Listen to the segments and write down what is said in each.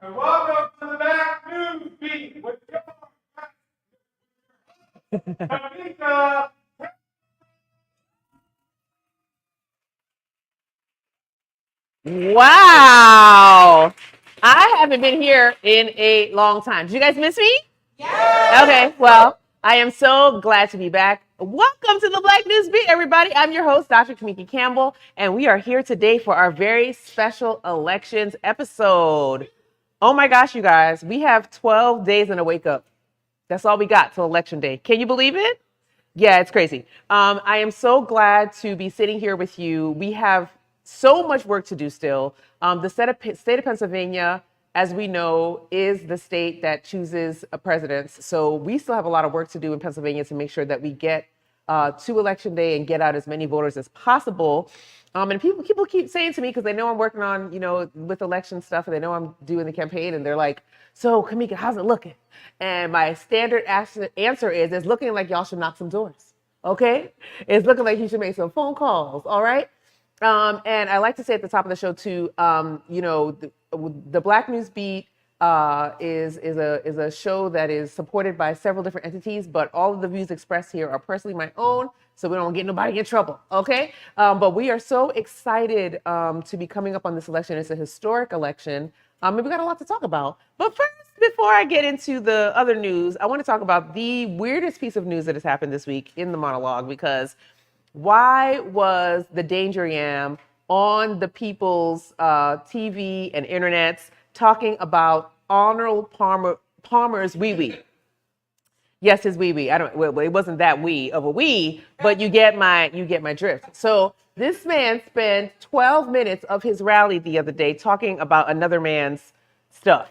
And welcome to the Black NewsBeat with your Kimeka. Wow. I haven't been here in a long time. Did you guys miss me? Yeah. Okay, well, I am so glad to be back. Welcome to the Black NewsBeat, everybody. I'm your host, Dr. Kimeka Campbell, and we are here today for our very special elections episode. Oh my gosh, you guys, we have 12 days and a wake up. That's all we got till election day. Can you believe it? Yeah, it's crazy. I am so glad to be sitting here with you. We have so much work to do still. The state of Pennsylvania, as we know, is the state that chooses a president. So we still have a lot of work to do in Pennsylvania to make sure that we get to election day and get out as many voters as possible. And people keep saying to me, because they know I'm working on, with election stuff, and they know I'm doing the campaign, and they're like, so Kimeka, how's it looking? And my standard answer is, it's looking like y'all should knock some doors, okay? It's looking like you should make some phone calls, all right? And I like to say at the top of the show too, the Black NewsBeat is a show that is supported by several different entities, but all of the views expressed here are personally my own, so we don't get nobody in trouble, okay? But we are so excited to be coming up on this election. It's a historic election, and we got a lot to talk about. But first, before I get into the other news, I want to talk about the weirdest piece of news that has happened this week in the monologue, because why was the Danger Yam on the people's TV and internets talking about Arnold Palmer's wee-wee? Yes, his wee-wee. Well, it wasn't that wee of a wee, but you get my drift. So this man spent 12 minutes of his rally the other day talking about another man's stuff.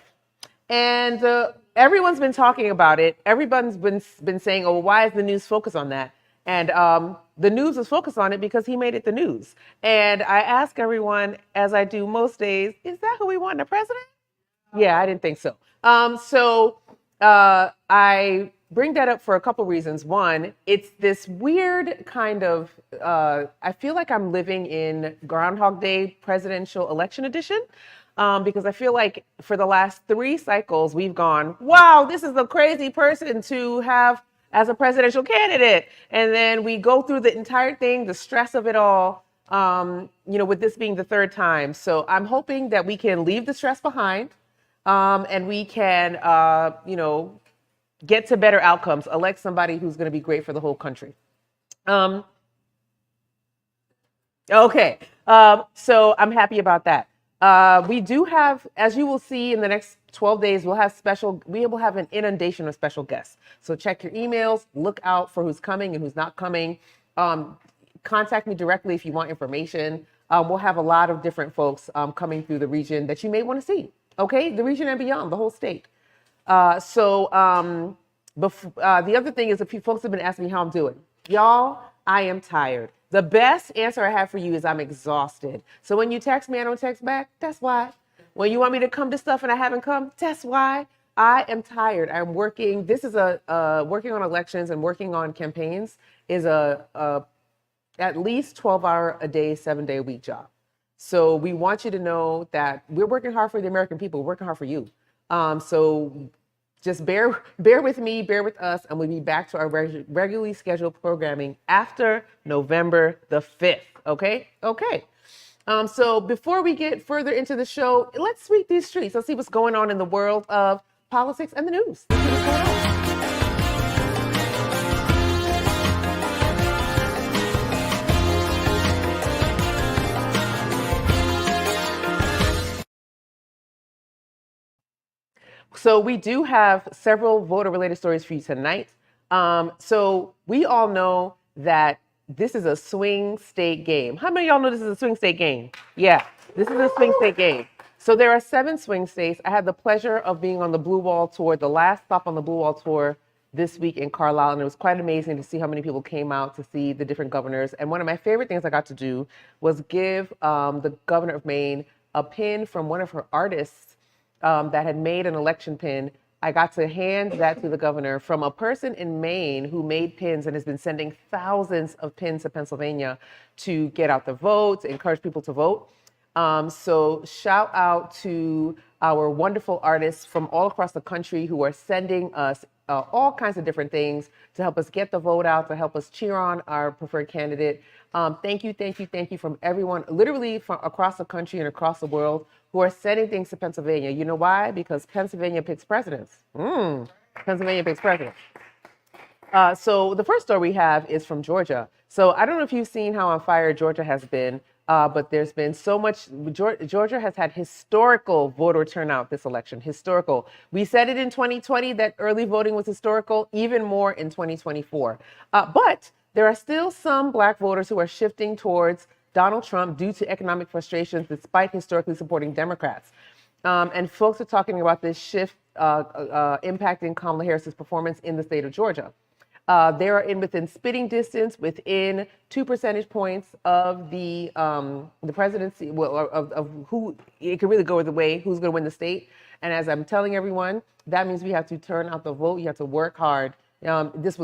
And everyone's been talking about it. Everyone's been saying, oh, why is the news focused on that? And the news is focused on it because he made it the news. And I ask everyone, as I do most days, is that who we want in a president? Yeah, I didn't think so. I bring that up for a couple reasons. One, it's this weird kind of, I feel like I'm living in Groundhog Day presidential election edition. Because I feel like for the last 3 cycles, we've gone, wow, this is a crazy person to have as a presidential candidate. And then we go through the entire thing, the stress of it all, with this being the 3rd time. So I'm hoping that we can leave the stress behind, and we can, get to better outcomes, elect somebody who's going to be great for the whole country. Okay, so I'm happy about that. We do have, as you will see in the next 12 days, we will have an inundation of special guests. So check your emails, look out for who's coming and who's not coming. Contact me directly if you want information. We'll have a lot of different folks coming through the region that you may want to see. Okay, the region and beyond, the whole state. The other thing is, folks have been asking me how I'm doing. Y'all, I am tired. The best answer I have for you is I'm exhausted. So when you text me, I don't text back. That's why. When you want me to come to stuff and I haven't come, that's why. I am tired. I'm working. This is working on elections and working on campaigns is a at least 12-hour a day, 7-day a week job. So we want you to know that we're working hard for the American people. We're working hard for you. So just bear with me, bear with us, and we'll be back to our regularly scheduled programming after November the 5th. Okay? Okay. So before we get further into the show, let's sweep these streets. Let's see what's going on in the world of politics and the news. Let's see what's going on. So we do have several voter-related stories for you tonight. So we all know that this is a swing state game. How many of y'all know this is a swing state game? Yeah, this is a swing state game. So there are 7 swing states. I had the pleasure of being on the Blue Wall Tour, the last stop on the Blue Wall Tour this week in Carlisle, and it was quite amazing to see how many people came out to see the different governors. And one of my favorite things I got to do was give the governor of Maine a pin from one of her artists that had made an election pin. I got to hand that to the governor from a person in Maine who made pins and has been sending thousands of pins to Pennsylvania to get out the vote, to encourage people to vote. So shout out to our wonderful artists from all across the country who are sending us all kinds of different things to help us get the vote out, to help us cheer on our preferred candidate. Thank you, thank you, thank you from everyone, literally from across the country and across the world, who are sending things to Pennsylvania. You know why? Because Pennsylvania picks presidents. Pennsylvania picks presidents. So the first story we have is from Georgia. So I don't know if you've seen how on fire Georgia has been, but there's been so much. Georgia has had historical voter turnout this election. Historical. We said it in 2020 that early voting was historical, even more in 2024. But there are still some Black voters who are shifting towards Donald Trump due to economic frustrations, despite historically supporting Democrats. And folks are talking about this shift impacting Kamala Harris's performance in the state of Georgia. They are within spitting distance, within 2 percentage points of the presidency, well, of who it could really go either way, who's going to win the state. And as I'm telling everyone, that means we have to turn out the vote. You have to work hard. This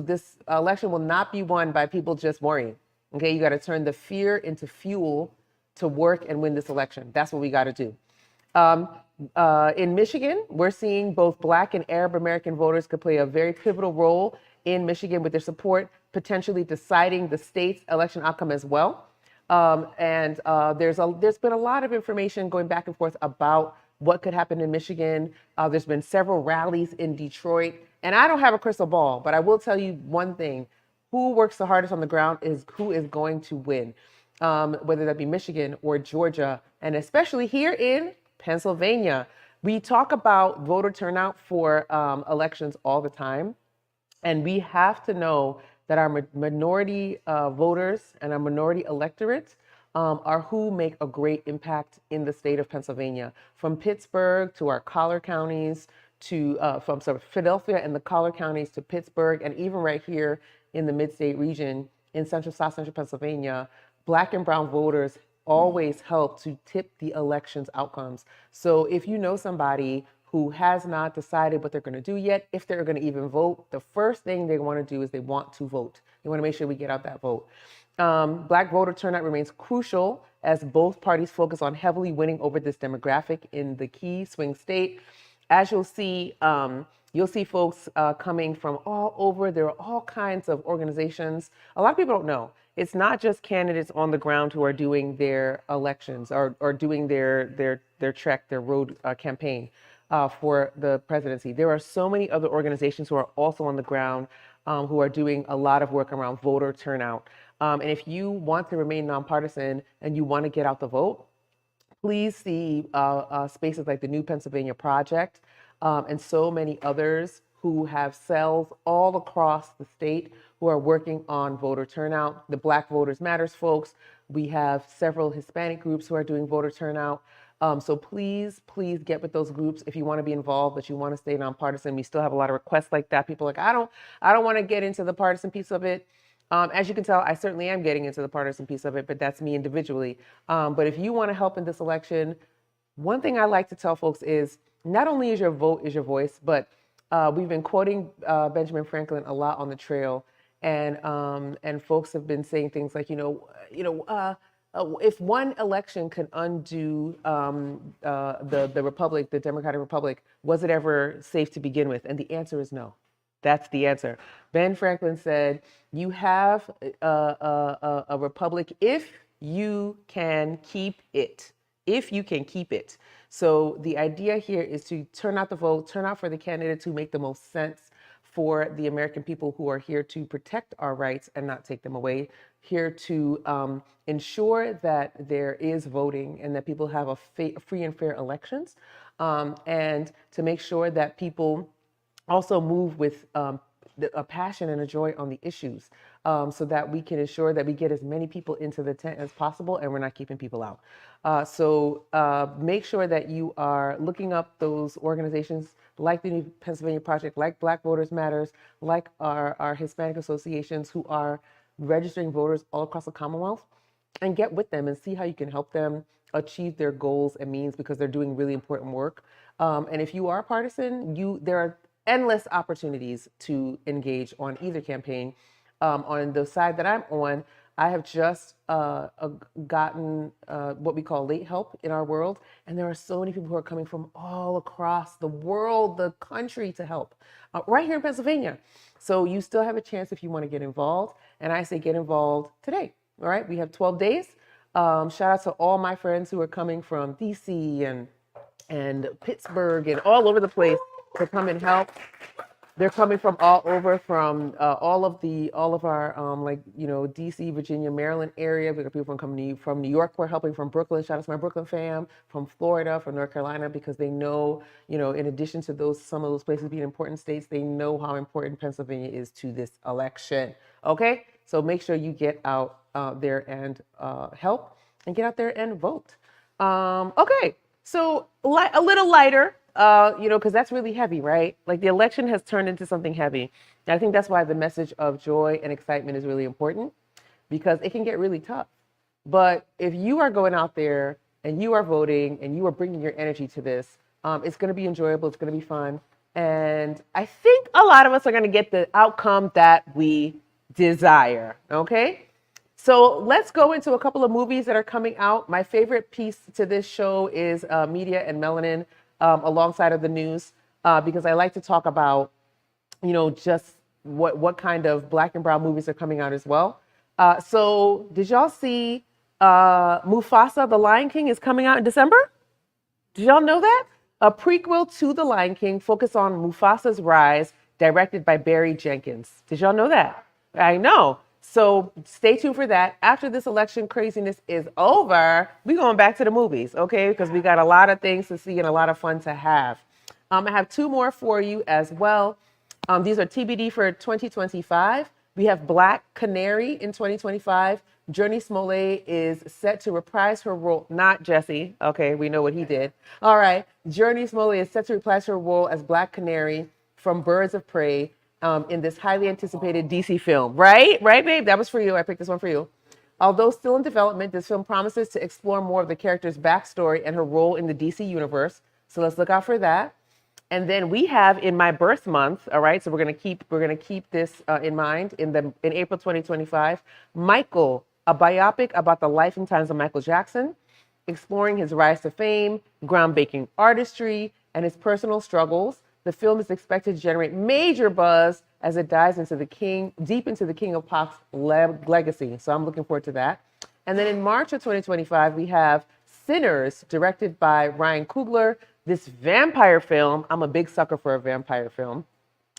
election will not be won by people just worrying. Okay, you got to turn the fear into fuel to work and win this election. That's what we got to do. In Michigan, we're seeing both Black and Arab American voters could play a very pivotal role in Michigan with their support, potentially deciding the state's election outcome as well. There's been a lot of information going back and forth about what could happen in Michigan. There's been several rallies in Detroit, and I don't have a crystal ball, but I will tell you one thing: who works the hardest on the ground is who is going to win, whether that be Michigan or Georgia, and especially here in Pennsylvania. We talk about voter turnout for elections all the time. And we have to know that our minority voters and our minority electorate are who make a great impact in the state of Pennsylvania. From Pittsburgh to our collar counties, to from sort of Philadelphia and the collar counties to Pittsburgh, and even right here in the mid-state region in South Central Pennsylvania, Black and brown voters always help to tip the election's outcomes. So if you know somebody who has not decided what they're going to do yet, if they're going to even vote, the first thing they want to do is they want to vote. They want to make sure we get out that vote. Black voter turnout remains crucial as both parties focus on heavily winning over this demographic in the key swing state. As you'll see folks coming from all over. There are all kinds of organizations. A lot of people don't know. It's not just candidates on the ground who are doing their elections or doing their trek, their road campaign for the presidency. There are so many other organizations who are also on the ground who are doing a lot of work around voter turnout. And if you want to remain nonpartisan and you want to get out the vote, please see spaces like the New Pennsylvania Project and so many others who have cells all across the state who are working on voter turnout. The Black Voters Matters folks. We have several Hispanic groups who are doing voter turnout. So please get with those groups if you want to be involved, but you want to stay nonpartisan. We still have a lot of requests like that. People are like, I don't want to get into the partisan piece of it. As you can tell, I certainly am getting into the partisan piece of it, but that's me individually. But if you want to help in this election, one thing I like to tell folks is not only is your vote is your voice, but we've been quoting Benjamin Franklin a lot on the trail, and folks have been saying things like, if one election could undo the republic, the Democratic Republic, was it ever safe to begin with? And the answer is no. That's the answer. Ben Franklin said, you have a republic if you can keep it. If you can keep it. So the idea here is to turn out the vote, turn out for the candidates who make the most sense for the American people who are here to protect our rights and not take them away, here to ensure that there is voting and that people have free and fair elections, and to make sure that people also move with a passion and a joy on the issues, so that we can ensure that we get as many people into the tent as possible and we're not keeping people out. So make sure that you are looking up those organizations like the New Pennsylvania Project, like Black Voters Matters, like our Hispanic associations who are registering voters all across the Commonwealth, and get with them and see how you can help them achieve their goals and means, because they're doing really important work. And if you are partisan, there are endless opportunities to engage on either campaign. On the side that I'm on, I have just gotten what we call late help in our world. And there are so many people who are coming from all across the world, the country to help, right here in Pennsylvania. So you still have a chance if you want to get involved. And I say get involved today. All right. We have 12 days. Shout out to all my friends who are coming from DC and Pittsburgh and all over the place to come and help. They're coming from all over, from all of our like DC, Virginia, Maryland area. We got people from New York. We're helping from Brooklyn. Shout out to my Brooklyn fam, from Florida, from North Carolina, because they know, in addition to some of those places being important states, they know how important Pennsylvania is to this election. Okay, so make sure you get out there and help, and get out there and vote. Okay, so a little lighter. Because that's really heavy, right? Like the election has turned into something heavy. And I think that's why the message of joy and excitement is really important, because it can get really tough. But if you are going out there and you are voting and you are bringing your energy to this, it's going to be enjoyable. It's going to be fun. And I think a lot of us are going to get the outcome that we desire. Okay. So let's go into a couple of movies that are coming out. My favorite piece to this show is Media and Melanin, alongside of the news, because I like to talk about, just what kind of Black and brown movies are coming out as well. So did y'all see Mufasa, The Lion King is coming out in December? Did y'all know that? A prequel to The Lion King focused on Mufasa's rise, directed by Barry Jenkins. Did y'all know that? I know. So stay tuned for that. After this election craziness is over, we're going back to the movies, okay? Because we got a lot of things to see and a lot of fun to have. I have two more for you as well. These are TBD for 2025. We have Black Canary in 2025. Journey Smollett is set to reprise her role, not Jesse. Okay, we know what he did. All right. Journey Smollett is set to reprise her role as Black Canary from Birds of Prey, in this highly anticipated DC film. Right, babe? That was for you. I picked this one for you. Although still in development, this film promises to explore more of the character's backstory and her role in the DC universe. So let's look out for that. And then we have in my birth month, all right, so we're gonna keep this in mind, in April 2025, Michael, a biopic about the life and times of Michael Jackson, exploring his rise to fame, groundbreaking artistry, and his personal struggles. The film is expected to generate major buzz as it dives into deep into the King of Pop's legacy. So I'm looking forward to that. And then in March of 2025, we have Sinners, directed by Ryan Coogler. This vampire film, I'm a big sucker for a vampire film,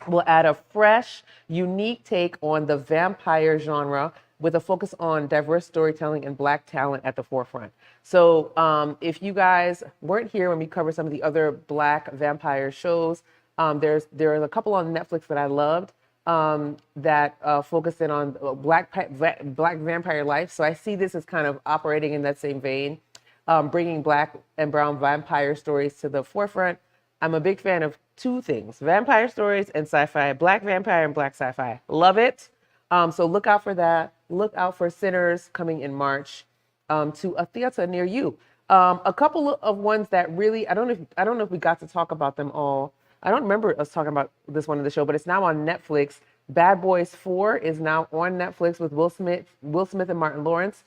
will add a fresh, unique take on the vampire genre with a focus on diverse storytelling and Black talent at the forefront. So if you guys weren't here when we covered some of the other Black vampire shows, there are a couple on Netflix that I loved that focus in on Black vampire life. So I see this as kind of operating in that same vein, bringing Black and brown vampire stories to the forefront. I'm a big fan of two things: vampire stories and sci-fi, Black vampire and Black sci-fi. Love it. So look out for that. Look out for Sinners coming in March to a theater near you. A couple of ones that really, I don't know if we got to talk about them all. I don't remember us talking about this one in the show, but it's now on Netflix. Bad Boys 4 is now on Netflix with Will Smith and Martin Lawrence.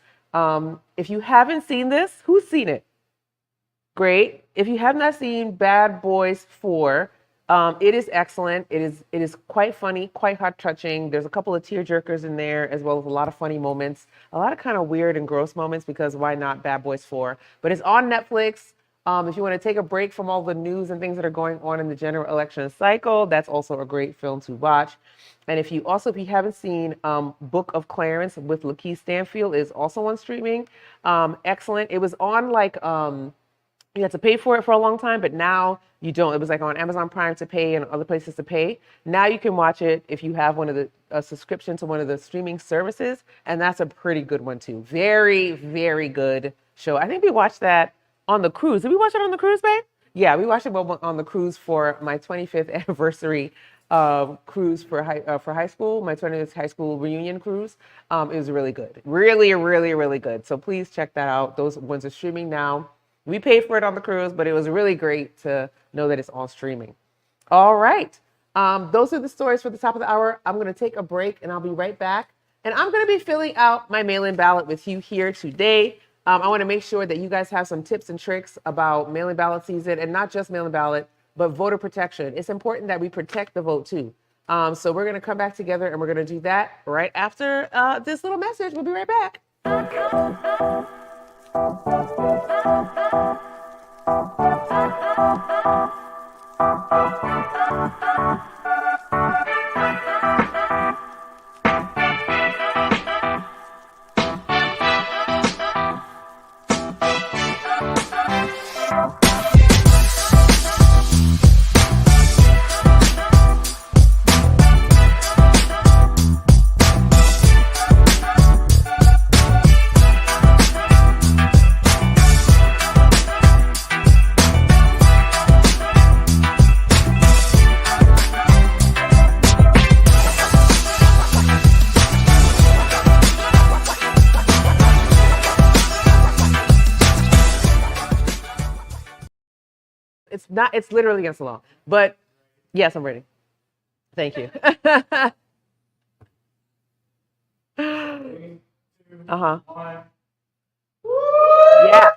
If you haven't seen this, who's seen it? Great. If you have not seen Bad Boys 4, it is excellent. It is quite funny, quite heart-touching. There's a couple of tearjerkers in there, as well as a lot of funny moments, a lot of kind of weird and gross moments, because why not Bad Boys 4? But it's on Netflix. If you want to take a break from all the news and things that are going on in the general election cycle, that's also a great film to watch. And if you haven't seen Book of Clarence with Lakeith Stanfield, is also on streaming. Excellent. It was on you had to pay for it for a long time, but now you don't. It was like on Amazon Prime to pay and other places to pay. Now you can watch it if you have a subscription to one of the streaming services, and that's a pretty good one too. Very, very good show. I think we watched that on the cruise. Did we watch it on the cruise, babe? Yeah, we watched it on the cruise for my 25th anniversary cruise for high school, my 20th high school reunion cruise. It was really good. Really, really, really good. So please check that out. Those ones are streaming now. We paid for it on the cruise, but it was really great to know that it's all streaming. All right. Those are the stories for the top of the hour. I'm going to take a break and I'll be right back And I'm going to be filling out my mail-in ballot with you here today. I want to make sure that you guys have some tips and tricks about mail-in ballot season, and not just mail-in ballot, but voter protection. It's important that we protect the vote too. So we're going to come back together and we're going to do that right after this little message. We'll be right back. It's literally against the law. But yes, I'm ready. Thank you. Uh-huh. Yeah.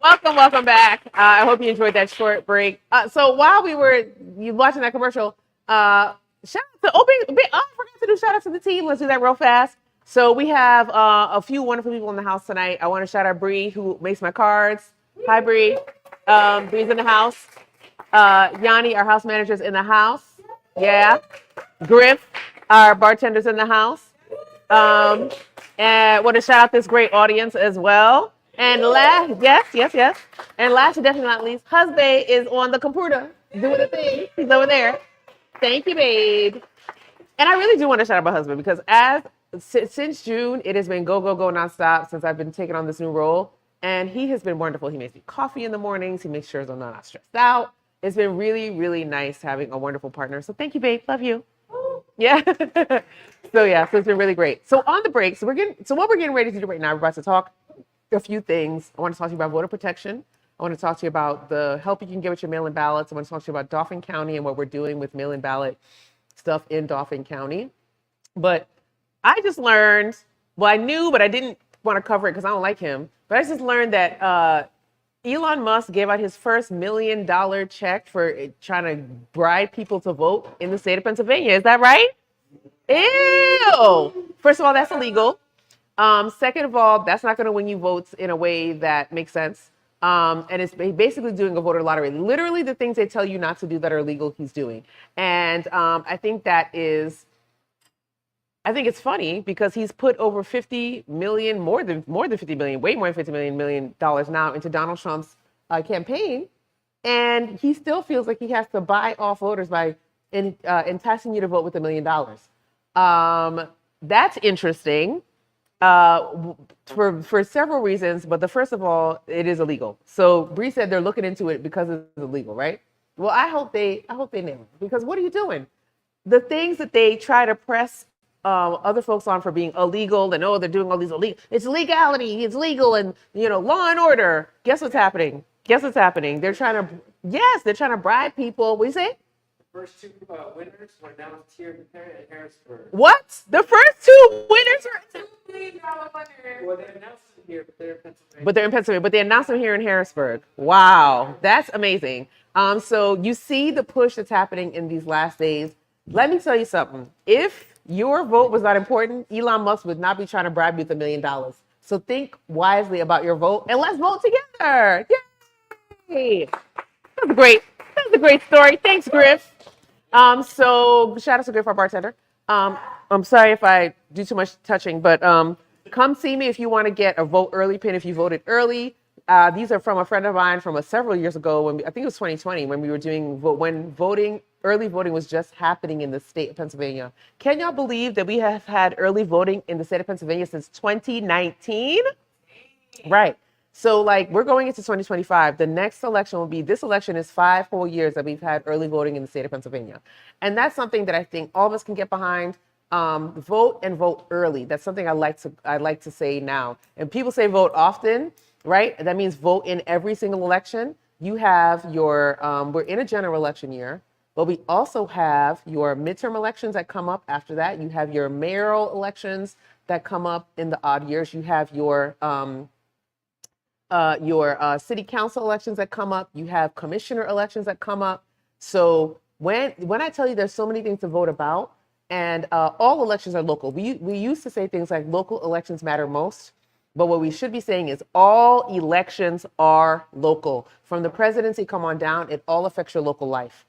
Welcome back. I hope you enjoyed that short break. So while we were watching that commercial, shout out to I forgot to do shout out to the team. Let's do that real fast. So we have a few wonderful people in the house tonight. I want to shout out Bree, who makes my cards. Hi, Bree. Bree's in the house. Yanni, our house manager's in the house. Yeah. Griff, our bartender's in the house. And I want to shout out this great audience as well. And yes. And last but definitely not least, husband is on the computer doing the thing. He's over there. Thank you, babe. And I really do want to shout out my husband because since June, it has been go nonstop since I've been taking on this new role. And he has been wonderful. He makes me coffee in the mornings. He makes sure I'm not stressed out. It's been really, really nice having a wonderful partner. So thank you, babe. Love you. Yeah. So it's been really great. So on the break, so what we're getting ready to do right now, we're about to talk a few things. I want to talk to you about voter protection. I want to talk to you about the help you can get with your mail-in ballots. I want to talk to you about Dauphin County and what we're doing with mail-in ballot stuff in Dauphin County. But I just learned, I knew, but I didn't want to cover it because I don't like him. But I just learned that Elon Musk gave out his first $1 million check for trying to bribe people to vote in the state of Pennsylvania. Is that right? Ew. First of all, that's illegal. Second of all, that's not going to win you votes in a way that makes sense. And it's basically doing a voter lottery. Literally the things they tell you not to do that are illegal, he's doing. And I think it's funny because he's put over 50 million, more than 50 million, way more than $50 million now into Donald Trump's campaign. And he still feels like he has to buy off voters by enticing you to vote with $1 million. That's interesting for several reasons. But the first of all, it is illegal. So Bree said they're looking into it because it's illegal, right? Well, I hope they nail it, because what are you doing? The things that they try to press other folks on for being illegal, and they're doing all these illegal. It's legality. It's legal, and law and order. Guess what's happening? They're trying to bribe people. What do you say? The first two winners were announced here in Harrisburg. What? The first two winners were $2 million winners. Well, they announced it here, but they're in Pennsylvania. But they announced them here in Harrisburg. Wow, that's amazing. So you see the push that's happening in these last days. Let me tell you something. If your vote was not important, Elon Musk would not be trying to bribe you with $1 million. So think wisely about your vote and let's vote together. Yay! That's a great story. Thanks, Griff. So shout out to Griff, our bartender. I'm sorry if I do too much touching, but come see me if you want to get a vote early pin if you voted early. These are from a friend of mine from several years ago, I think it was 2020, when we were doing early voting was just happening in the state of Pennsylvania. Can y'all believe that we have had early voting in the state of Pennsylvania since 2019? Right. So we're going into 2025. The next election will be, this election is 5 whole years that we've had early voting in the state of Pennsylvania. And that's something that I think all of us can get behind. Vote and vote early. That's something I like to say now. And people say vote often, right? That means vote in every single election. You have we're in a general election year. But we also have your midterm elections that come up after that. You have your mayoral elections that come up in the odd years. You have your city council elections that come up. You have commissioner elections that come up. So when I tell you there's so many things to vote about, and all elections are local. We used to say things like local elections matter most, but what we should be saying is all elections are local. From the presidency come on down, it all affects your local life.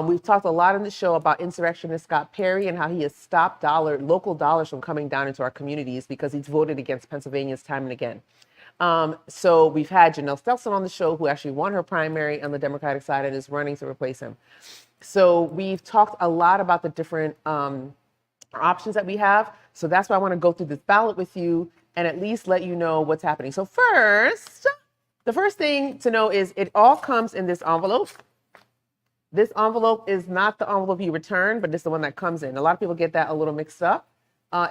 We've talked a lot in the show about insurrectionist Scott Perry and how he has stopped local dollars from coming down into our communities because he's voted against Pennsylvanians time and again. So we've had Janelle Stelson on the show, who actually won her primary on the Democratic side and is running to replace him. So we've talked a lot about the different options that we have. So that's why I want to go through this ballot with you and at least let you know what's happening. So first, the first thing to know is it all comes in this envelope. This envelope is not the envelope you return, but it's the one that comes in. A lot of people get that a little mixed up.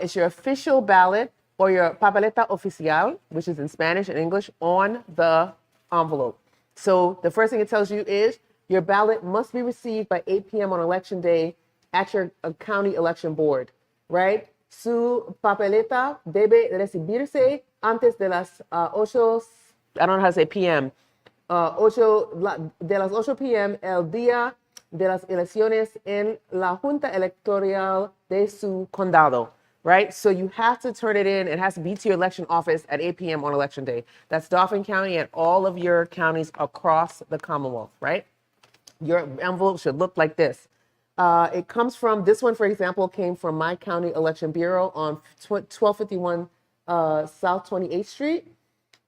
It's your official ballot or your papeleta oficial, which is in Spanish and English, on the envelope. So the first thing it tells you is your ballot must be received by 8 p.m. on election day at your county election board, right? Su papeleta debe recibirse antes de las 8, I don't know how to say p.m., de las 8 p.m. el día de las elecciones en la Junta Electoral de su condado, right? So you have to turn it in. It has to be to your election office at 8 p.m. on election day. That's Dauphin County and all of your counties across the Commonwealth, right? Your envelope should look like this. It comes from, this one, for example, came from my county election bureau on 1251 South 28th Street.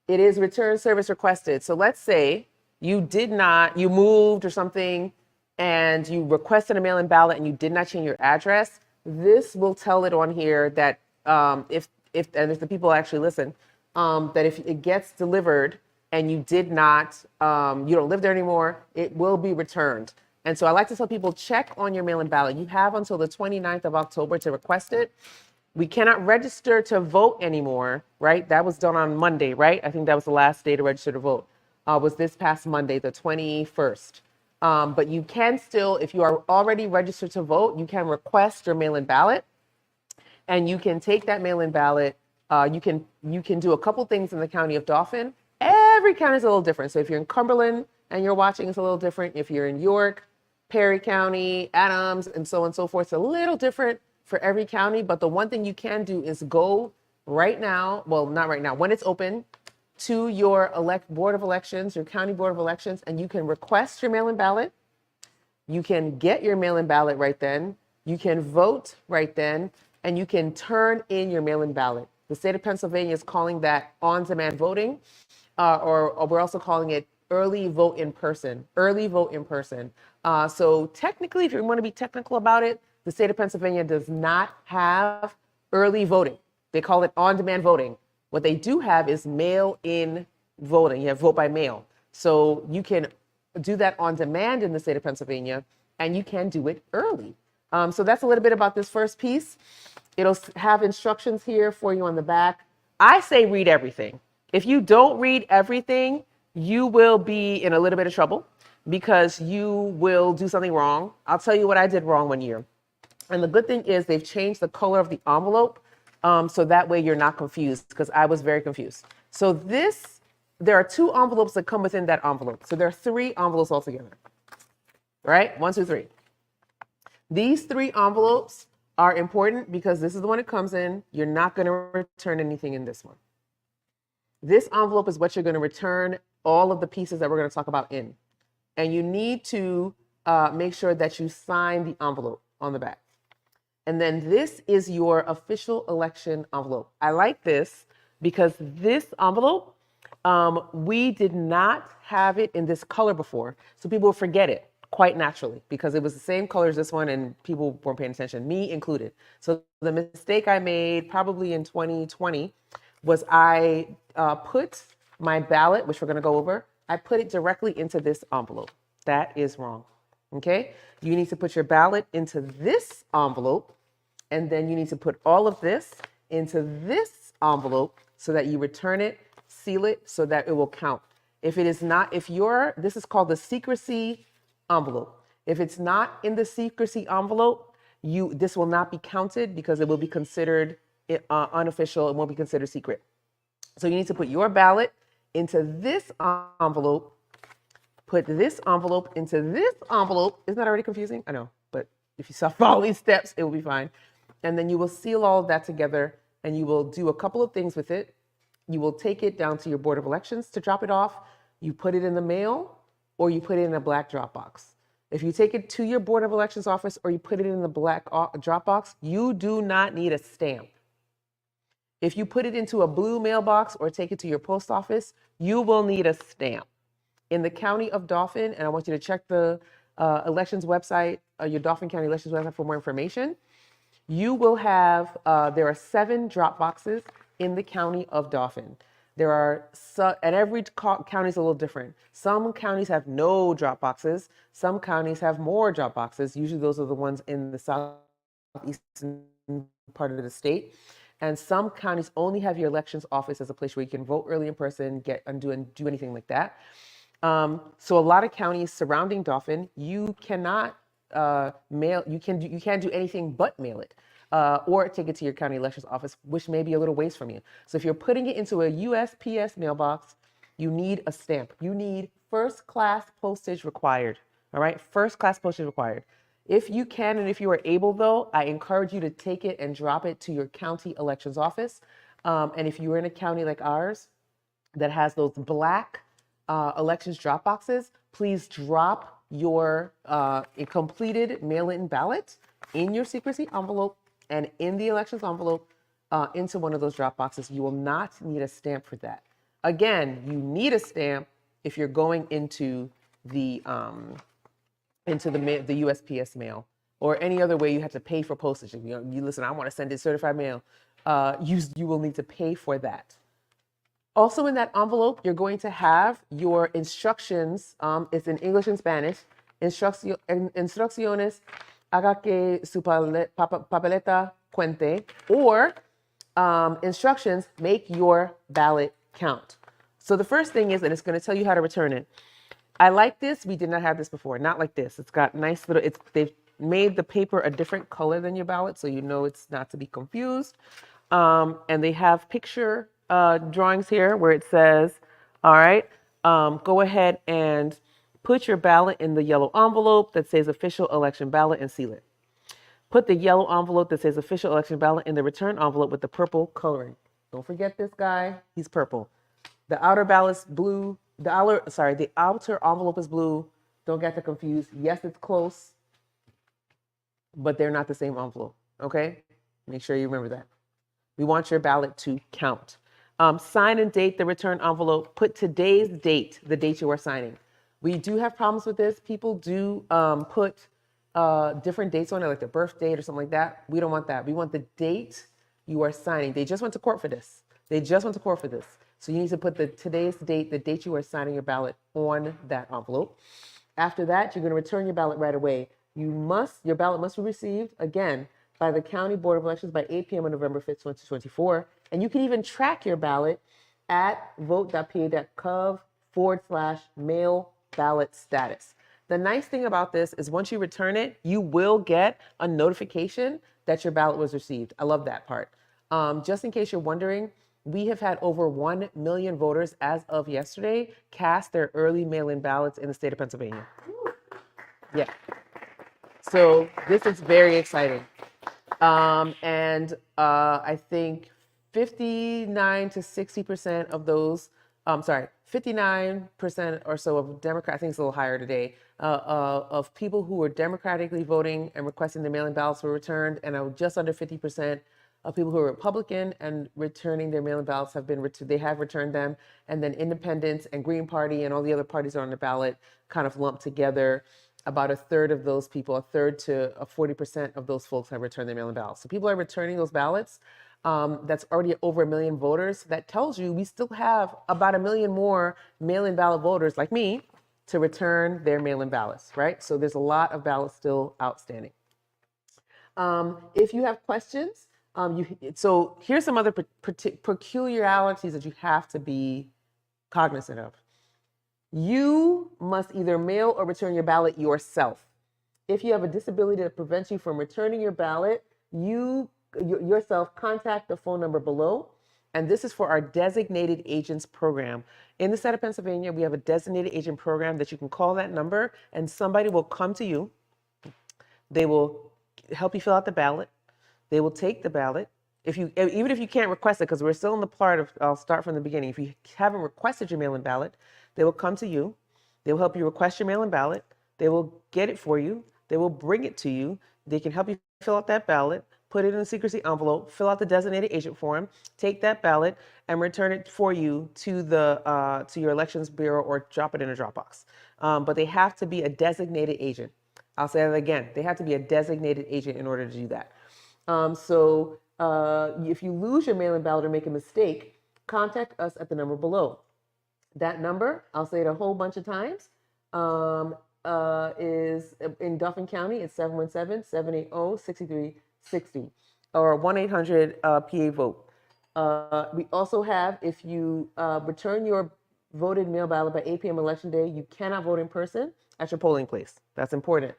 It is return service requested. So let's say you moved or something and you requested a mail-in ballot and you did not change your address. This will tell it on here that if the people actually listen, that if it gets delivered and you did not, you don't live there anymore, it will be returned. And so I like to tell people, check on your mail-in ballot. You have until the 29th of October to request it. We cannot register to vote anymore, right? That was done on Monday, right? I think that was the last day to register to vote, was this past Monday, the 21st. But you can still, if you are already registered to vote, you can request your mail-in ballot. And you can take that mail-in ballot. You can do a couple things in the county of Dauphin. Every county is a little different. So if you're in Cumberland and you're watching, it's a little different. If you're in York, Perry County, Adams, and so on and so forth, it's a little different for every county. But the one thing you can do is go right now, well, not right now, when it's open, to your board of elections, your county board of elections, and you can request your mail-in ballot. You can get your mail-in ballot right then. You can vote right then, and you can turn in your mail-in ballot. The state of Pennsylvania is calling that on-demand voting, or we're also calling it early vote in person. Early vote in person. So technically, if you want to be technical about it, the state of Pennsylvania does not have early voting. They call it on-demand voting. What they do have is mail-in voting. You have vote by mail. So you can do that on demand in the state of Pennsylvania, and you can do it early. So that's a little bit about this first piece. It'll have instructions here for you on the back. I say read everything. If you don't read everything, you will be in a little bit of trouble because you will do something wrong. I'll tell you what I did wrong one year. And the good thing is they've changed the color of the envelope so that way you're not confused, because I was very confused. So there are 2 envelopes that come within that envelope. So there are 3 envelopes altogether, right? 1, 2, 3. These 3 envelopes are important because this is the one it comes in. You're not going to return anything in this one. This envelope is what you're going to return all of the pieces that we're going to talk about in. And you need to make sure that you sign the envelope on the back. And then this is your official election envelope. I like this because this envelope, we did not have it in this color before. So people will forget it quite naturally because it was the same color as this one and people weren't paying attention, me included. So the mistake I made probably in 2020 was I put my ballot, which we're going to go over, I put it directly into this envelope. That is wrong. Okay? You need to put your ballot into this envelope, and then you need to put all of this into this envelope so that you return it, seal it, so that it will count. If it is not, this is called the secrecy envelope. If it's not in the secrecy envelope, this will not be counted because it will be considered unofficial. It won't be considered secret. So you need to put your ballot into this envelope, put this envelope into this envelope. Isn't that already confusing? I know, but if you follow these steps, it will be fine. And then you will seal all of that together and you will do a couple of things with it. You will take it down to your Board of Elections to drop it off. You put it in the mail or you put it in a black drop box. If you take it to your Board of Elections office or you put it in the black drop box, you do not need a stamp. If you put it into a blue mailbox or take it to your post office, you will need a stamp. In the county of Dauphin, and I want you to check the elections website, your Dauphin County elections website for more information, you will have, there are 7 drop boxes in the county of Dauphin. There are, and every county is a little different. Some counties have no drop boxes. Some counties have more drop boxes. Usually those are the ones in the southeastern part of the state. And some counties only have your elections office as a place where you can vote early in person, do anything like that. So a lot of counties surrounding Dauphin, you cannot you can't do anything but mail it. Or take it to your county elections office, which may be a little ways from you. So if you're putting it into a USPS mailbox, you need a stamp. You need first class postage required. All right, first class postage required. If you can and if you are able, though, I encourage you to take it and drop it to your county elections office. And if you're in a county like ours that has those black elections drop boxes, please drop your completed mail-in ballot in your secrecy envelope and in the elections envelope into one of those drop boxes. You will not need a stamp for that. Again, you need a stamp if you're going into the USPS mail or any other way you have to pay for postage. You listen, I want to send it certified mail. You will need to pay for that. Also in that envelope, you're going to have your instructions. It's in English and Spanish. Instrucciones, haga que su papeleta cuente, or instructions, make your ballot count. So the first thing is, and it's going to tell you how to return it. I like this. We did not have this before. Not like this. It's got nice little, they've made the paper a different color than your ballot, so you know it's not to be confused. And they have picture drawings here where it says, all right, go ahead and put your ballot in the yellow envelope that says official election ballot and seal it. Put the yellow envelope that says official election ballot in the return envelope with the purple coloring. Don't forget this guy, he's purple. The outer ballot's blue. The outer envelope is blue. Don't get confused. Yes, it's close, but they're not the same envelope, okay? Make sure you remember that. We want your ballot to count. Sign and date the return envelope. Put today's date, the date you are signing. We do have problems with this. People do put different dates on it, like their birth date or something like that. We don't want that. We want the date you are signing. They just went to court for this. So you need to put today's date, the date you are signing your ballot on that envelope. After that, you're going to return your ballot right away. Your ballot must be received, again, by the County Board of Elections by 8 p.m. on November 5th, 2024. And you can even track your ballot at vote.pa.gov/mail ballot status. The nice thing about this is once you return it, you will get a notification that your ballot was received. I love that part. Just in case you're wondering, we have had over 1 million voters as of yesterday cast their early mail-in ballots in the state of Pennsylvania. Yeah. So this is very exciting. And I think 59 to 60% of those, 59% or so of Democrats, I think it's a little higher today, of people who were democratically voting and requesting the mail-in ballots were returned, and just under 50% of people who are Republican and returning their mail-in ballots have returned them, and then independents and Green Party and all the other parties are on the ballot kind of lumped together. About a third of those people, a third to 40% of those folks have returned their mail-in ballots. So people are returning those ballots. That's already over 1 million voters. That tells you we still have about 1 million more mail-in ballot voters like me to return their mail-in ballots, right? So there's a lot of ballots still outstanding. If you have questions, so here's some other peculiarities that you have to be cognizant of. You must either mail or return your ballot yourself. If you have a disability that prevents you from returning your ballot, yourself contact the phone number below. And this is for our designated agents program. In the state of Pennsylvania, we have a designated agent program that you can call that number and somebody will come to you. They will help you fill out the ballot. They will take the ballot. Even if you can't request it, because we're still in the part of, I'll start from the beginning. If you haven't requested your mail-in ballot, they will come to you. They will help you request your mail-in ballot. They will get it for you. They will bring it to you. They can help you fill out that ballot, put it in a secrecy envelope, fill out the designated agent form, take that ballot, and return it for you to your elections bureau or drop it in a Dropbox. But they have to be a designated agent. I'll say that again. They have to be a designated agent in order to do that. If you lose your mail-in ballot or make a mistake, contact us at the number below. That number, I'll say it a whole bunch of times, is in Dauphin County, it's 717-780-6360 or 1-800-PA-VOTE. We also have, if you return your voted mail ballot by 8 p.m. election day, you cannot vote in person at your polling place. That's important.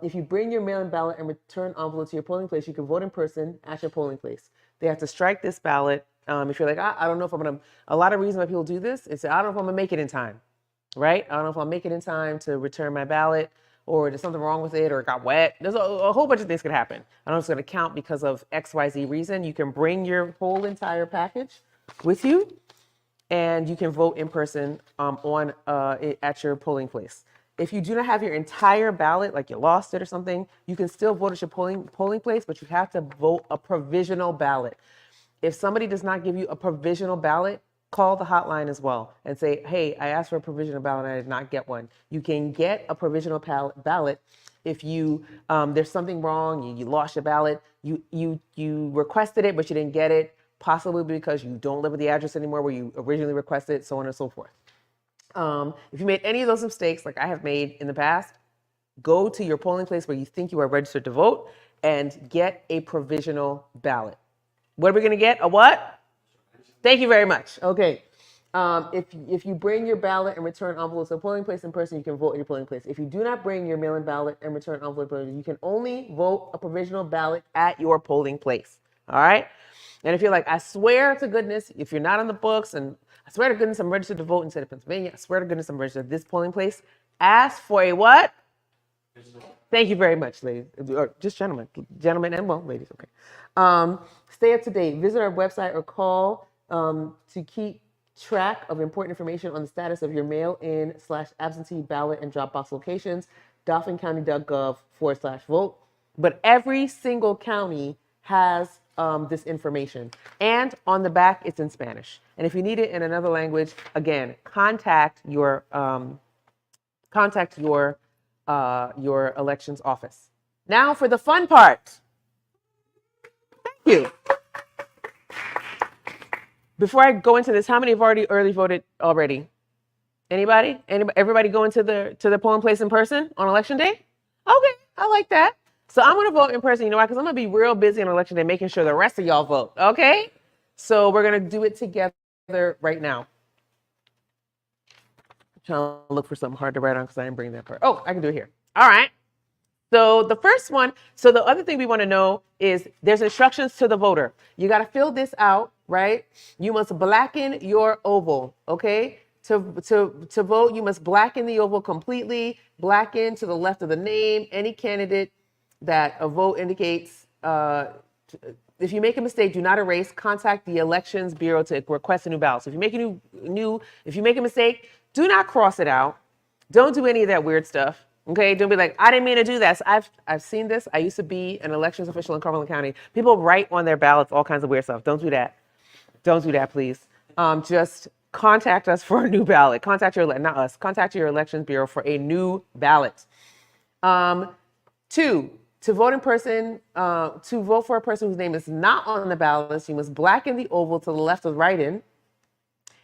If you bring your mail-in ballot and return envelope to your polling place, you can vote in person at your polling place. They have to strike this ballot. If you're like, I don't know if I'm going to, a lot of reasons why people do this is, I don't know if I'm going to make it in time, right? I don't know if I'll make it in time to return my ballot, or there's something wrong with it, or it got wet. There's a whole bunch of things could happen. I don't know if it's going to count because of XYZ reason. You can bring your whole entire package with you, and you can vote in person at your polling place. If you do not have your entire ballot, like you lost it or something, you can still vote at your polling place, but you have to vote a provisional ballot. If somebody does not give you a provisional ballot, call the hotline as well and say, hey, I asked for a provisional ballot and I did not get one. You can get a provisional ballot if there's something wrong, you lost your ballot, you requested it, but you didn't get it, possibly because you don't live at the address anymore where you originally requested it, so on and so forth. If you made any of those mistakes, like I have made in the past, go to your polling place where you think you are registered to vote and get a provisional ballot. What are we going to get? A what? Thank you very much. Okay. If you bring your ballot and return envelopes to a polling place in person, you can vote at your polling place. If you do not bring your mail-in ballot and return envelope, you can only vote a provisional ballot at your polling place. All right. And if you're like, I swear to goodness, if you're not on the books, and I swear to goodness, I'm registered to vote in the state of Pennsylvania, I swear to goodness, I'm registered at this polling place, ask for a what? Thank you very much, ladies, or just gentlemen and well, ladies, okay. Stay up to date. Visit our website or call to keep track of important information on the status of your mail-in/absentee ballot and Dropbox locations, dauphincounty.gov/vote. But every single county has this information, and on the back it's in Spanish. And if you need it in another language, again, contact your elections office. Now for the fun part. Thank you. Before I go into this, how many have already early voted already? Anybody? Everybody going to the polling place in person on election day? Okay, I like that. So I'm going to vote in person. You know why? Because I'm going to be real busy on election day making sure the rest of y'all vote. Okay? So we're going to do it together right now. I'm trying to look for something hard to write on because I didn't bring that part. Oh, I can do it here. All right. So the first one, so the other thing we want to know is there's instructions to the voter. You got to fill this out, right? You must blacken your oval, okay? To vote, you must blacken the oval completely, blacken to the left of the name, any candidate that a vote indicates. If you make a mistake, do not erase. Contact the Elections Bureau to request a new ballot. So if you make a if you make a mistake, do not cross it out. Don't do any of that weird stuff. Okay, don't be like, I didn't mean to do that. So I've seen this. I used to be an elections official in Cumberland County. People write on their ballots all kinds of weird stuff. Don't do that. Don't do that, please. Just contact us for a new ballot. Contact your Elections Bureau for a new ballot. 2, to vote in person, to vote for a person whose name is not on the ballot, you must blacken the oval to the left of write-in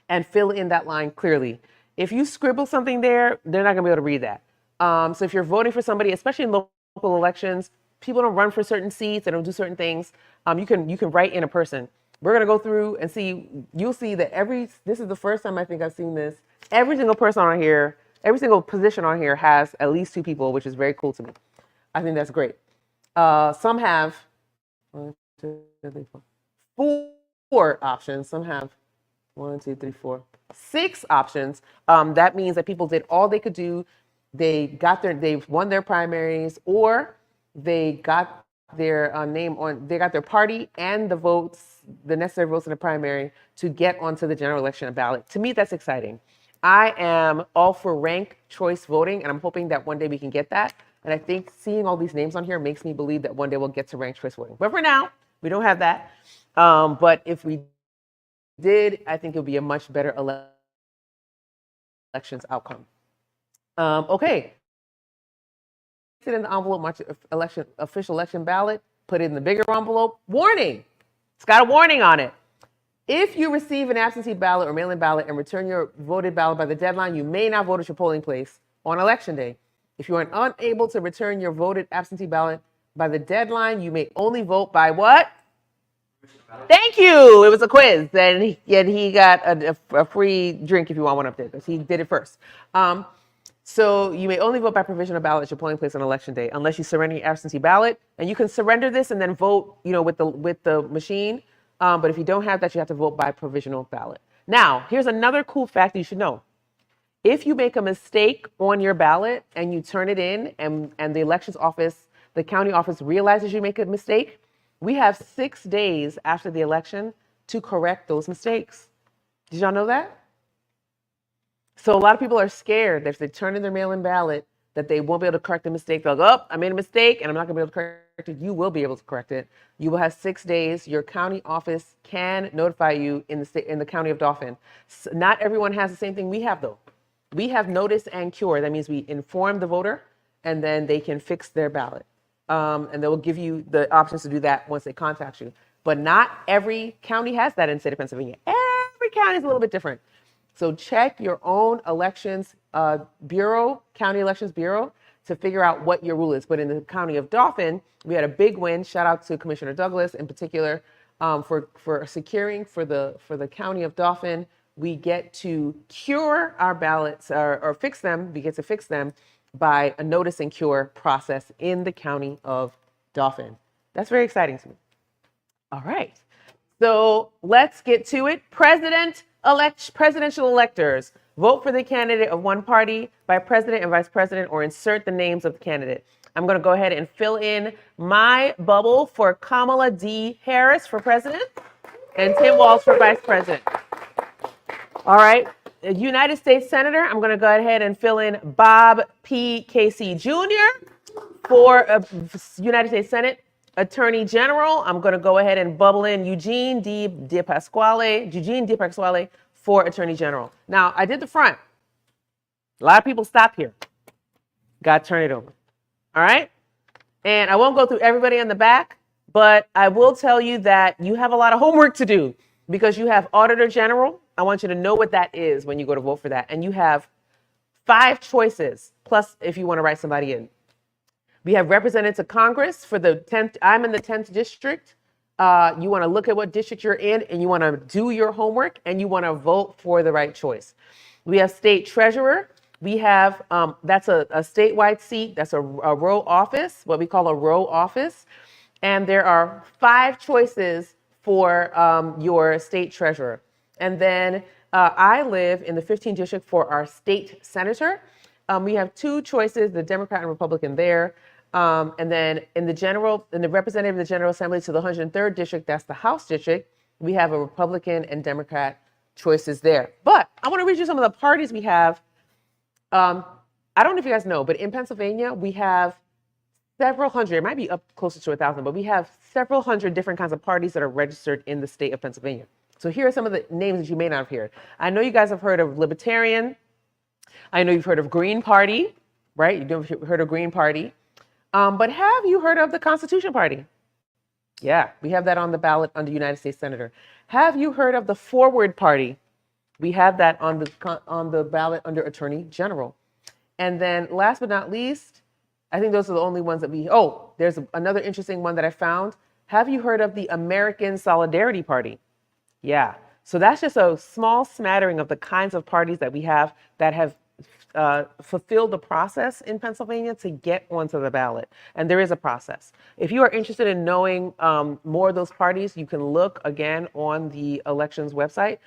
and fill in that line clearly. If you scribble something there, they're not gonna be able to read that. So if you're voting for somebody, especially in local elections, people don't run for certain seats, they don't do certain things. You can write in a person. We're gonna go through and see, you'll see that this is the first time I think I've seen this. Every single person on here every single position on here has at least 2 people, which is very cool to me. I think that's great. Some have 1, 2, 3, 4, 4 options. Some have 1, 2, 3, 4, 6 options. That means that people did all they could do. They won their primaries, or they got their name on, they got their party and the votes, the necessary votes in the primary to get onto the general election ballot. To me, that's exciting. I am all for ranked choice voting, and I'm hoping that one day we can get that. And I think seeing all these names on here makes me believe that one day we'll get to ranked choice voting. But for now, we don't have that. But if we did, I think it would be a much better elections outcome. Okay. Put it in the envelope, mark official election ballot, put it in the bigger envelope. Warning. It's got a warning on it. If you receive an absentee ballot or mail-in ballot and return your voted ballot by the deadline, you may not vote at your polling place on election day. If you are unable to return your voted absentee ballot by the deadline, you may only vote by what? Thank you. It was a quiz, and he got a free drink if you want one up there, because he did it first. So you may only vote by provisional ballot at your polling place on election day, unless you surrender your absentee ballot. And you can surrender this and then vote, with the machine. But if you don't have that, you have to vote by provisional ballot. Now, here's another cool fact you should know. If you make a mistake on your ballot and you turn it in, and the elections office, the county office realizes you make a mistake, we have 6 days after the election to correct those mistakes. Did y'all know that? So a lot of people are scared that if they turn in their mail-in ballot, that they won't be able to correct the mistake. They'll go, oh, I made a mistake and I'm not gonna be able to correct it. You will be able to correct it. You will have 6 days. Your county office can notify you in the county of Dauphin. So not everyone has the same thing we have though. We have notice and cure. That means we inform the voter and then they can fix their ballot. And they will give you the options to do that once they contact you. But not every county has that in the state of Pennsylvania. Every county is a little bit different. So check your own elections bureau, county elections bureau, to figure out what your rule is. But in the county of Dauphin, we had a big win. Shout out to Commissioner Douglas in particular for securing for the county of Dauphin. We get to cure our ballots or fix them. We get to fix them by a notice and cure process in the county of Dauphin. That's very exciting to me. All right. So let's get to it. Presidential electors, vote for the candidate of one party by president and vice president, or insert the names of the candidate. I'm going to go ahead and fill in my bubble for Kamala D. Harris for president and Tim Walz for vice president. All right. United States Senator, I'm going to go ahead and fill in Bob P. Casey Jr. for United States Senate. Attorney General, I'm going to go ahead and bubble in Eugene De Pasquale for Attorney General. Now, I did the front. A lot of people stop here. Got to turn it over. All right? And I won't go through everybody on the back, but I will tell you that you have a lot of homework to do because you have Auditor General. I want you to know what that is when you go to vote for that. And you have 5 choices, plus if you want to write somebody in. We have representatives to Congress for the 10th. I'm in the 10th district. You want to look at what district you're in and you want to do your homework and you want to vote for the right choice. We have state treasurer. We have, that's a statewide seat. That's a row office, what we call a row office. And there are 5 choices for your state treasurer. And then I live in the 15th district for our state senator. We have 2 choices, the Democrat and Republican there. And then in the representative of the General Assembly to the 103rd district, that's the House district, we have a Republican and Democrat choices there. But I want to read you some of the parties we have. I don't know if you guys know, but in Pennsylvania, we have several hundred, it might be up closer to 1,000, but we have several hundred different kinds of parties that are registered in the state of Pennsylvania. So here are some of the names that you may not have heard. I know you guys have heard of Libertarian. I know you've heard of Green Party, right? You've heard of Green Party. But have you heard of the Constitution Party? Yeah, we have that on the ballot under United States Senator. Have you heard of the Forward Party? We have that on the ballot under Attorney General. And then last but not least, I think those are the only ones that there's another interesting one that I found. Have you heard of the American Solidarity Party? Yeah, so that's just a small smattering of the kinds of parties that we have that have fulfill the process in Pennsylvania to get onto the ballot. And there is a process. If you are interested in knowing more of those parties, you can look again on the elections website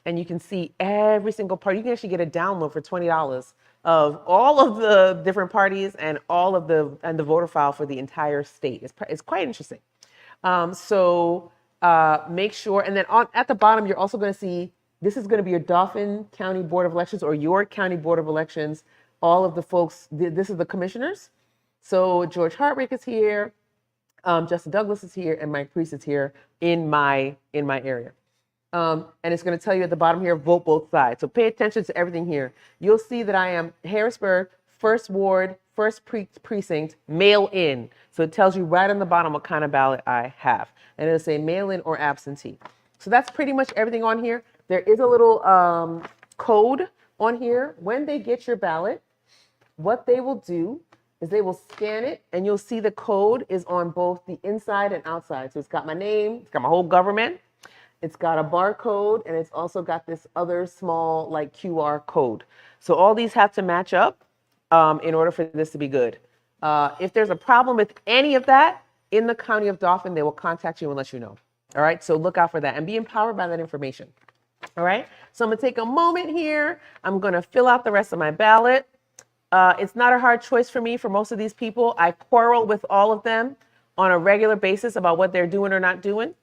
and you can see every single party. You can actually get a download for $20 of all of the different parties and all of the voter file for the entire state. It's quite interesting. Make sure, and then at the bottom, you're also going to see, this is going to be your Dauphin County Board of Elections or York County Board of Elections. All of the folks, this is the commissioners. So George Hartwick is here, Justin Douglas is here, and Mike Priest is here in my area. And it's going to tell you at the bottom here, vote both sides. So pay attention to everything here. You'll see that I am Harrisburg, 1st Ward, 1st Precinct, mail in. So it tells you right on the bottom what kind of ballot I have. And it'll say mail in or absentee. So that's pretty much everything on here. There is a little code on here. When they get your ballot, what they will do is they will scan it and you'll see the code is on both the inside and outside. So it's got my name, it's got my whole government, it's got a barcode, and it's also got this other small like QR code. So all these have to match up in order for this to be good. If there's a problem with any of that in the county of Dauphin, they will contact you and let you know. All right, so look out for that and be empowered by that information. All right, so I'm gonna take a moment here. I'm gonna fill out the rest of my ballot. It's not a hard choice for me for most of these people. I quarrel with all of them on a regular basis about what they're doing or not doing.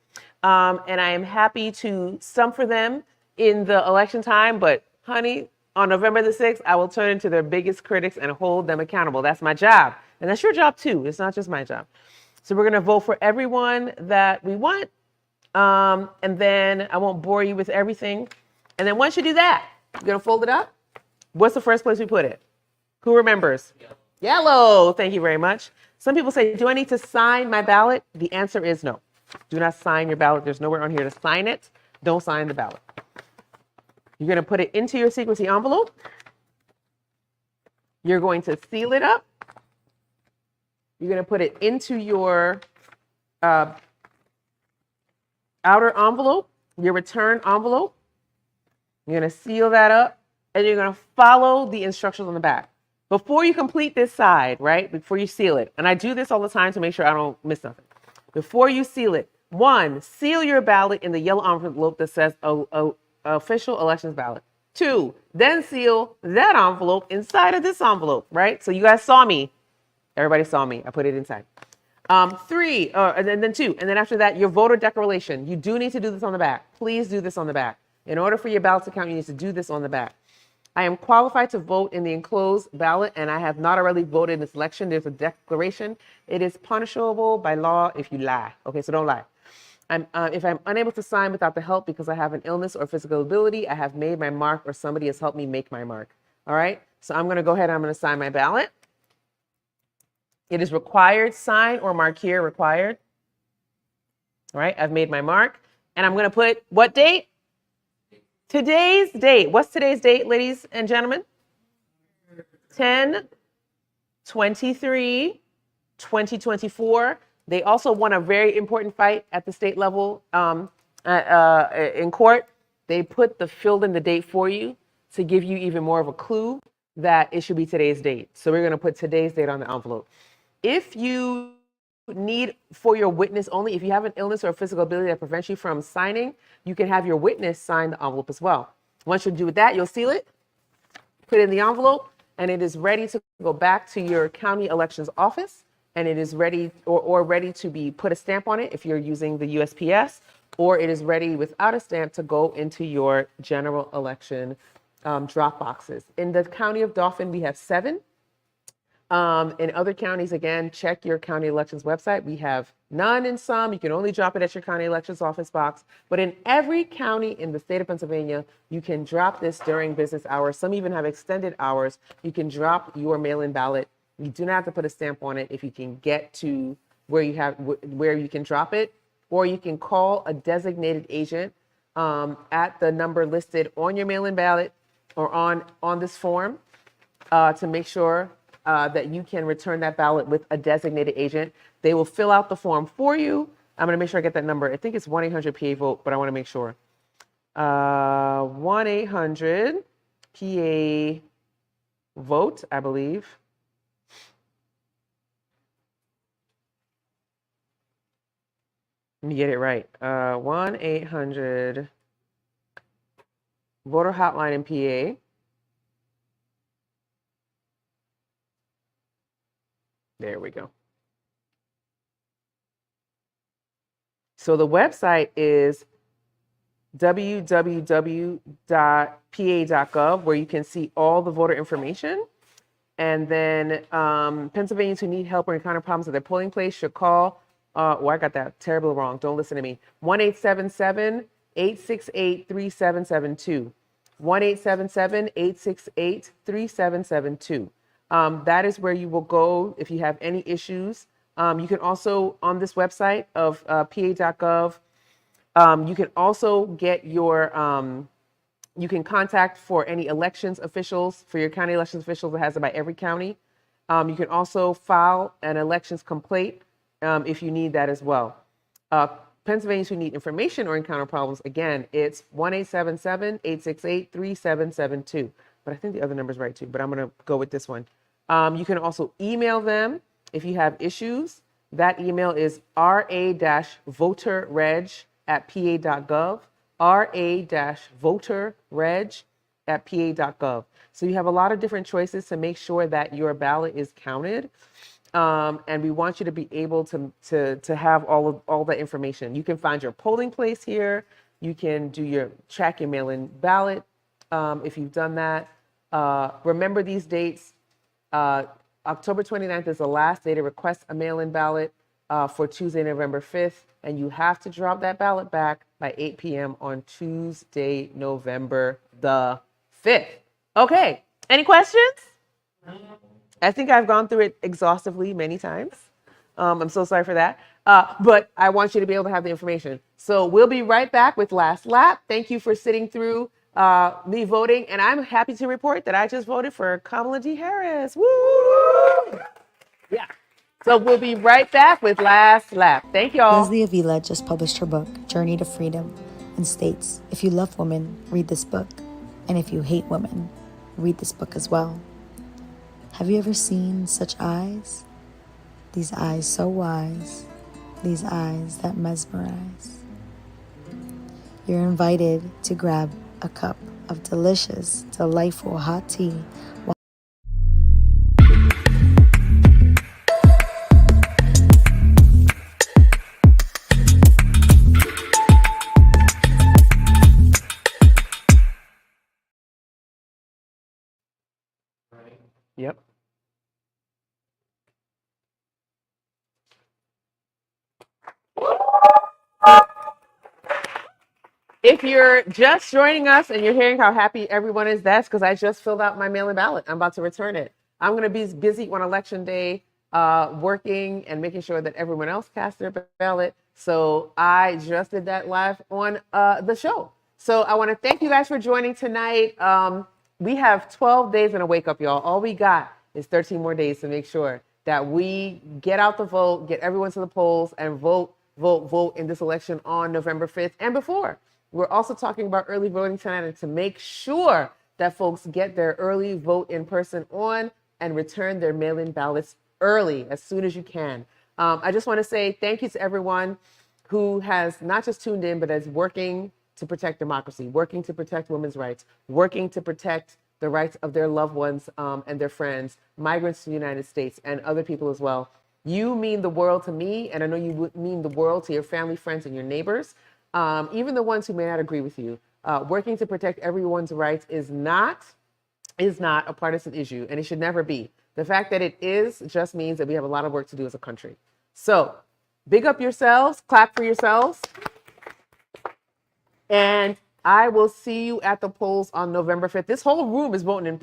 And I am happy to stump for them in the election time, but honey, on November the 6th, I will turn into their biggest critics and hold them accountable. That's my job. And that's your job too. It's not just my job. So we're gonna vote for everyone that we want. And then I won't bore you with everything. And then once you do that, you're gonna fold it up. What's the first place we put it? Who remembers? Yellow. Thank you very much. Some people say, do I need to sign my ballot? The answer is no. Do not sign your ballot. There's nowhere on here to sign it. Don't sign the ballot. You're gonna put it into your secrecy envelope. You're going to seal it up. You're gonna put it into your outer envelope, your return envelope. You're gonna seal that up and you're gonna follow the instructions on the back. Before you complete this side, right, before you seal it, and I do this all the time to make sure I don't miss nothing. Before you seal it, 1, seal your ballot in the yellow envelope that says official elections ballot. 2, then seal that envelope inside of this envelope, right? So you guys saw me. Everybody saw me. I put it inside. 3, and then 2, and then after that, your voter declaration. You do need to do this on the back. Please do this on the back. In order for your ballot to count, you need to do this on the back. I am qualified to vote in the enclosed ballot, and I have not already voted in this election. There's a declaration. It is punishable by law if you lie. Okay, so don't lie. If I'm unable to sign without the help because I have an illness or physical ability, I have made my mark or somebody has helped me make my mark. All right, so I'm going to go ahead and I'm going to sign my ballot. It is required, sign or mark here, required. All right, I've made my mark. And I'm going to put what date? Today's date. What's today's date, ladies and gentlemen? 10/23/2024. They also won a very important fight at the state level in court. They filled in the date for you to give you even more of a clue that it should be today's date. So we're going to put today's date on the envelope. If you need for your witness only, if you have an illness or a physical ability that prevents you from signing, you can have your witness sign the envelope as well. Once you do that, you'll seal it, put it in the envelope, and it is ready to go back to your county elections office, and it is ready or ready to be put a stamp on it if you're using the USPS, or it is ready without a stamp to go into your general election drop boxes. In the county of Dauphin, we have 7. In other counties, again, check your county elections website. We have none in some. You can only drop it at your county elections office box. But in every county in the state of Pennsylvania, you can drop this during business hours. Some even have extended hours. You can drop your mail-in ballot. You do not have to put a stamp on it if you can get to where you can drop it, or you can call a designated agent at the number listed on your mail-in ballot or on this form to make sure that you can return that ballot with a designated agent. They will fill out the form for you. I'm going to make sure I get that number. I think it's 1-800-PA-VOTE, but I want to make sure. 1-800-PA-VOTE. vote, I believe. Let me get it right. 1-800 voter hotline in PA. There we go. So the website is www.pa.gov, where you can see all the voter information. And then Pennsylvanians who need help or encounter problems at their polling place should call. I got that terribly wrong. Don't listen to me. 1-877-868-3772. 1-877-868-3772. That is where you will go if you have any issues. You can also, on this website of pa.gov, you can also get your, you can contact for any elections officials, for your county elections officials. It has it by every county. You can also file an elections complaint if you need that as well. Pennsylvanians who need information or encounter problems, again, it's 1-877-868-3772. But I think the other number is right too, but I'm going to go with this one. You can also email them if you have issues. That email is ra-voterreg@pa.gov, ra-voterreg@pa.gov. So you have a lot of different choices to make sure that your ballot is counted. And we want you to be able to have all that information. You can find your polling place here. You can track your mail-in ballot if you've done that. Remember these dates. October 29th is the last day to request a mail-in ballot for Tuesday, November 5th. And you have to drop that ballot back by 8 p.m. on Tuesday, November the 5th. Okay, any questions? I think I've gone through it exhaustively many times. I'm so sorry for that. But I want you to be able to have the information. So we'll be right back with Last Lap. Thank you for sitting through me voting. And I'm happy to report that I just voted for Kamala D. Harris. Woo! Yeah. So we'll be right back with Last Lap. Thank y'all. Leslie Avila just published her book, Journey to Freedom, and states, if you love women, read this book. And if you hate women, read this book as well. Have you ever seen such eyes? These eyes so wise, these eyes that mesmerize. You're invited to grab a cup of delicious, delightful hot tea. Yep. If you're just joining us and you're hearing how happy everyone is, that's because I just filled out my mail-in ballot. I'm about to return it. I'm going to be busy on election day working and making sure that everyone else casts their ballot. So I just did that live on the show. So I want to thank you guys for joining tonight. We have 12 days and a wake up, y'all. All we got is 13 more days to make sure that we get out the vote, get everyone to the polls, and vote in this election on November 5th and before. We're also talking about early voting tonight, and to make sure that folks get their early vote in person on and return their mail-in ballots early, as soon as you can. I just want to say thank you to everyone who has not just tuned in, but is working to protect democracy, working to protect women's rights, working to protect the rights of their loved ones and their friends, migrants to the United States, and other people as well. You mean the world to me, and I know you mean the world to your family, friends, and your neighbors. Even the ones who may not agree with you. Working to protect everyone's rights is not a partisan issue, and it should never be. The fact that it is just means that we have a lot of work to do as a country. So big up yourselves, clap for yourselves, and I will see you at the polls on November 5th. This whole room is voting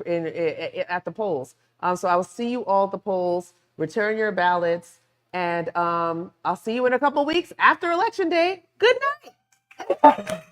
at the polls. So I will see you all at the polls. Return your ballots, and I'll see you in a couple weeks after Election Day. Good night.